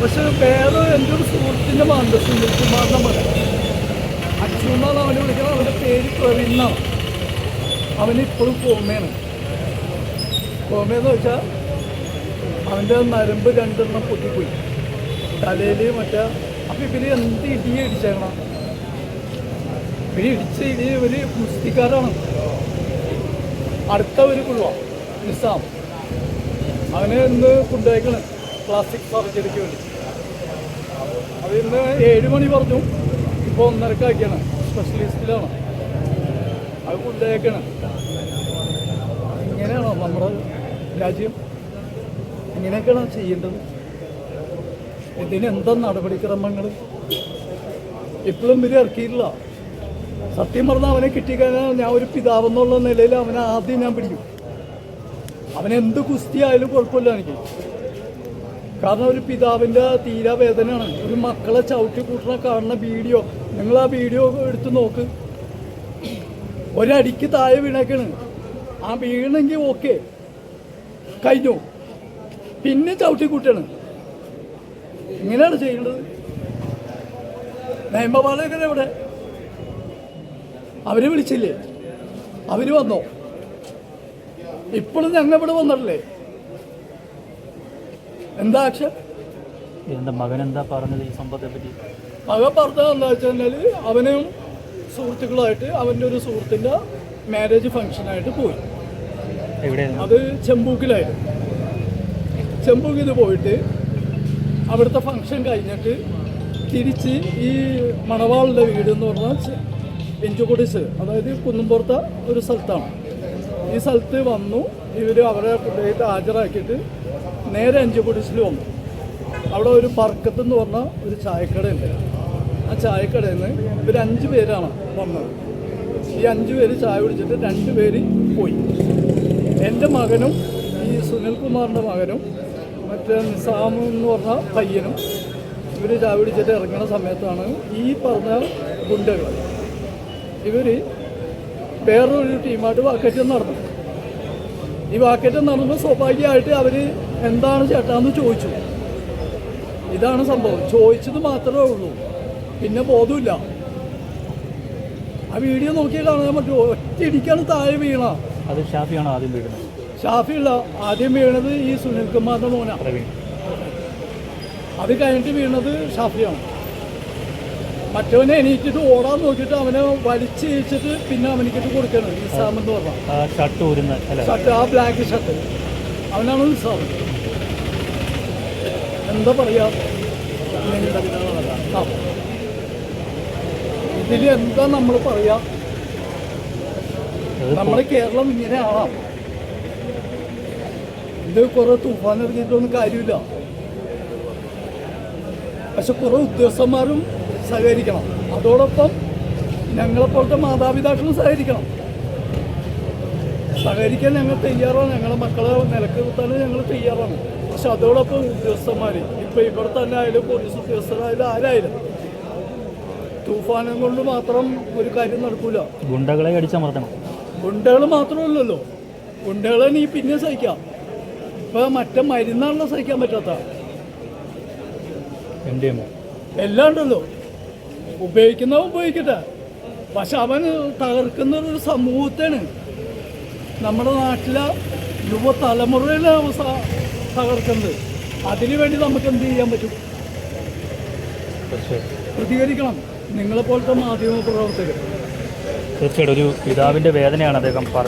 പക്ഷെ വേറെ എൻ്റെ ഒരു സുഹൃത്തിൻ്റെ മകൻ സുനിൽകുമാറിൻ്റെ മകൻ അച്ഛൻ എന്നാണ് അവനെ വിളിക്കുന്നത്. അവൻ്റെ പേര് പ്രവീണാണ്. അവനിപ്പോഴും കോമയാണ്. കോമയെന്ന് വെച്ചാൽ അവൻ്റെ നരമ്പ് രണ്ടെണ്ണം പൊട്ടിപ്പോയി തലയിൽ മറ്റേ. അപ്പം ഇവർ എന്ത് ഇടിയെ ഇടിച്ചേക്കണം? ഇടിച്ച് ഇവർ കുസ്തിക്കാരാണ്. അടുത്ത ഒരു കുഴുവ നിസാം അവന് ഇന്ന് കൊണ്ടുപോയിക്കണം പ്ലാസ്റ്റിക് സർജറിക്ക് വേണ്ടി. അത് ഇന്ന് 7 മണി പറഞ്ഞു, ഇപ്പോൾ 1:30 ആക്കിയാണ്. സ്പെഷ്യലിസ്റ്റിലാണ് അത് കൊണ്ടുപോയിക്കണം. ഇങ്ങനെയാണോ നമ്മുടെ രാജ്യം? ഇങ്ങനെയൊക്കെയാണ് ചെയ്യേണ്ടത്? ഇതിനെന്താ നടപടിക്രമങ്ങൾ? ഇപ്പോഴും ഇവർ ഇറക്കിയില്ല. സത്യം പറഞ്ഞാൽ അവനെ കിട്ടിക്കഴിഞ്ഞാൽ ഞാൻ ഒരു പിതാവെന്നുള്ള നിലയിൽ അവനെ ആദ്യം ഞാൻ പിടിക്കും. അവനെന്ത് കുസ്തി ആയാലും കുഴപ്പമില്ല എനിക്ക്. കാരണം ഒരു പിതാവിൻ്റെ തീരാ വേദനയാണ്. ഒരു മക്കളെ ചവിട്ടി കൂട്ടണ കാണുന്ന വീഡിയോ, നിങ്ങൾ ആ വീഡിയോ എടുത്ത് നോക്ക്. ഒരടിക്ക് താഴെ വീണേക്കാണ്. ആ വീണെങ്കിൽ ഓക്കെ, കഴിഞ്ഞു. പിന്നെ ചവിട്ടി കൂട്ടാണ്. ഇങ്ങനെയാണ് ചെയ്യേണ്ടത്. നിയമപാലകർ എവിടെ? അവർ വിളിച്ചില്ലേ? അവർ വന്നോ? ഇപ്പോഴും ഞങ്ങൾ ഇവിടെ വന്നിട്ടില്ലേ? എന്താ ആക്ഷൻ? എൻ്റെ മകൻ എന്താ പറഞ്ഞത് ഈ സംഭവത്തെ പറ്റി? മകൻ പറഞ്ഞത് എന്താ വെച്ചാൽ അവനും സുഹൃത്തുക്കളായിട്ട് അവൻ്റെ ഒരു സുഹൃത്തിൻ്റെ മാരേജ് ഫംഗ്ഷനായിട്ട് പോയി. അത് ചെമ്പൂക്കിലായിരുന്നു. ചെമ്പൂക്കിൽ പോയിട്ട് അവിടുത്തെ ഫംഗ്ഷൻ കഴിഞ്ഞിട്ട് തിരിച്ച് ഈ മണവാളിൻ്റെ വീട് എന്ന് പറഞ്ഞാൽ എഞ്ചുകൊടിസ്, അതായത് കുന്നുംപുറത്തെ ഒരു സ്ഥലത്താണ്. ഈ സ്ഥലത്ത് വന്നു. ഇവർ അവരെ കൊണ്ടുപോയിട്ട് ഹാജരാക്കിയിട്ട് നേരെ എഞ്ചുകൊടിസിൽ വന്നു. അവിടെ ഒരു ബർക്കത്ത് എന്ന് പറഞ്ഞ ഒരു ചായക്കടയുണ്ട്. ആ ചായക്കടയിൽ നിന്ന് ഇവർ 5 പേരാണ് വന്നത്. ഈ 5 പേര് ചായ കുടിച്ചിട്ട് 2 പേര് പോയി. എൻ്റെ മകനും ഈ സുനിൽകുമാറിൻ്റെ മകനും മറ്റേ നിസാം എന്ന് പറഞ്ഞ പയ്യനും ഇവർ ചായ കുടിച്ചിട്ട് ഇറങ്ങുന്ന സമയത്താണ് ഈ പറഞ്ഞ ഗുണ്ടകൾ ഇവർ വേറൊരു ടീമായിട്ട് വാക്കേറ്റം നടന്നു. ഈ വാക്കേറ്റം നടന്നപ്പോൾ സ്വാഭാവികമായിട്ട് അവർ എന്താണ് ചേട്ടാന്ന് ചോദിച്ചു. ഇതാണ് സംഭവം. ചോദിച്ചത് മാത്രമേ ഉള്ളൂ, പിന്നെ ബോധമില്ല. ആ വീഡിയോ നോക്കിയാൽ കാണാൻ പറ്റുമോ? ഒറ്റയിടിക്കാണ് താഴെ വീണ. അത് ഷാഫിയാണോ ആദ്യം വീഴുന്നത്? ഷാഫിയുള്ള ആദ്യം വീണത് ഈ സുനിൽകുമാറിൻ്റെ മോനാണ്. അത് കഴിഞ്ഞിട്ട് വീണത് ഷാഫിയാണ്. മറ്റവനെ എണീറ്റിട്ട് ഓടാൻ നോക്കിയിട്ട് അവനെ വലിച്ച് കഴിച്ചിട്ട് പിന്നെ അവനിക്കിട്ട് കൊടുക്കണം. നിസാം എന്ന് പറഞ്ഞാൽ ഷർട്ട്, ആ ബ്ലാക്ക് ഷർട്ട്, അവനാണ് നിസാം. എന്താ പറയാ? ഇതിൽ എന്താ നമ്മൾ പറയാ? നമ്മുടെ കേരളം ഇങ്ങനെയാണോ? ഇത് കുറെ തൂഫാൻ ഇറങ്ങിയിട്ടൊന്നും കാര്യമില്ല. പക്ഷെ കുറെ ഉദ്യോഗസ്ഥന്മാരും സഹകരിക്കണം. അതോടൊപ്പം ഞങ്ങളെപ്പോലത്തെ മാതാപിതാക്കളും സഹകരിക്കണം. സഹകരിക്കാൻ ഞങ്ങൾ തയ്യാറാണ്. ഞങ്ങളെ മക്കളെ നിലക്ക് കുത്താൻ ഞങ്ങൾ തയ്യാറാണ്. പക്ഷെ അതോടൊപ്പം ഉദ്യോഗസ്ഥന്മാർ, ഇപ്പം ഇവിടെ തന്നെ ആയാലും പോലീസ് ഉദ്യോഗസ്ഥരായാലും ആരായാലും തൂഫാനം കൊണ്ട് മാത്രം ഒരു കാര്യം നടക്കൂല. ഗുണ്ടകളെ അടിച്ചമർത്തണം. ഗുണ്ടകൾ മാത്രമല്ലല്ലോ, ഗുണ്ടകളെ നീ പിന്നെ സഹിക്കാം. ഇപ്പം മറ്റേ മരുന്നാണല്ലോ സഹിക്കാൻ പറ്റാത്ത. എല്ലാം ഉണ്ടല്ലോ. ഉപയോഗിക്കുന്നവൻ ഉപയോഗിക്കട്ടെ. പക്ഷെ അവൻ തകർക്കുന്ന ഒരു സമൂഹത്തെയാണ്, നമ്മുടെ നാട്ടിലെ യുവതലമുറയിലെ തകർക്കുന്നത്. അതിനു വേണ്ടി നമുക്ക് എന്ത് ചെയ്യാൻ പറ്റും? പ്രതികരിക്കണം. നിങ്ങളെപ്പോലത്തെ മാധ്യമ പ്രവർത്തകർ. തീർച്ചയായിട്ടും ഒരു പിതാവിൻ്റെ വേദനയാണ് അദ്ദേഹം പറഞ്ഞത്.